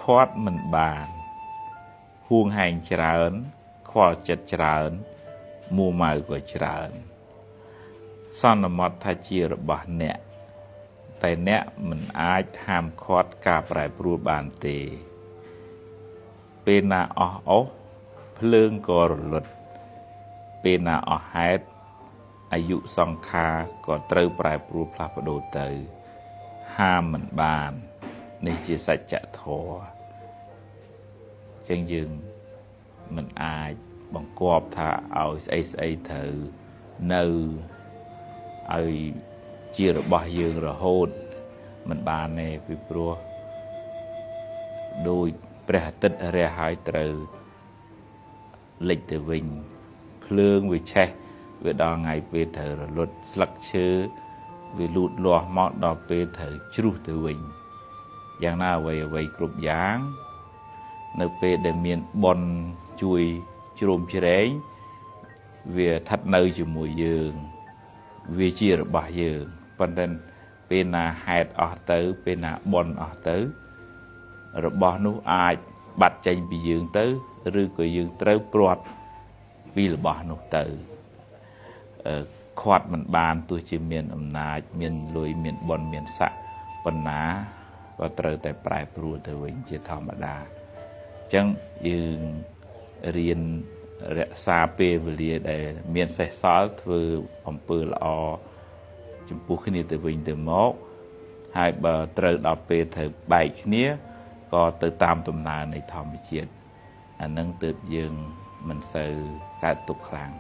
ខាត់មិនបានហួងហែងច្រើនខ្វល់ចិត្តច្រើនមួម៉ៅក៏ច្រើនសន្មត់ថាជារបស់អ្នកតែអ្នកមិនអាចហាមឃាត់ការប្រែប្រួលបានទេពេលណាអស់អស់ភ្លើងក៏រលត់ពេលណាអស់ហេតុអាយុសង្ខារក៏ត្រូវប្រែប្រួលផ្លាស់ប្ដូរទៅហាមមិនបាននេះជាសច្ចធម៌ចឹងយើងមិនអាចបង្គាប់ថាឲ្យស្អីស្អីត្រូវនៅឲ្យជារបស់យើងរហូតមិនបានទេពីព្រោះដោយព្រះអាទិត្យរះហើយត្រូវលិចទៅវិញភ្លើងវាឆេះវាដល់ថ្ងៃពេលត្រូវរលត់ស្លឹកឈើវាលូតលាស់មកដល់ពេលត្រូវជ្រុះទៅវិញយ៉ាងណាអ្វីគ្រប់យ៉ាងនៅពេលដែលមានបុណ្យជួយជ្រោមជ្រែងវាស្ថិតនៅជាមួយយើងវាជារបស់យើងប៉ុន្តែពេលណាហេតុអស់ទៅពេលណាបុណ្យអស់ទៅរបស់នោះអាចបាត់ចេញពីយើងទៅឬក៏យើងត្រូវព្រាត់ពីរបស់នោះទៅខាត់មិនបានទោះជាមានអំណាចមានលុយមានបុណ្យមានស័ក្តិប៉ុណ្ណាក៏ត្រូវតែប្រែប្រួលទៅវិញជាធម្មតាអញ្ចឹងយើងរៀនរក្សាពេលវេលាដែលមានសេះសល់ធ្វើអំពើល្អចំពោះគ្នាទៅវិញទៅមកហើយបើត្រូវដល់ពេលត្រូវបែកគ្នាក៏ទៅតាមដំណើរនៃធម្មជាតិអានឹងទើបយើងមិនសូវកើតទុក្ខខ្លាំង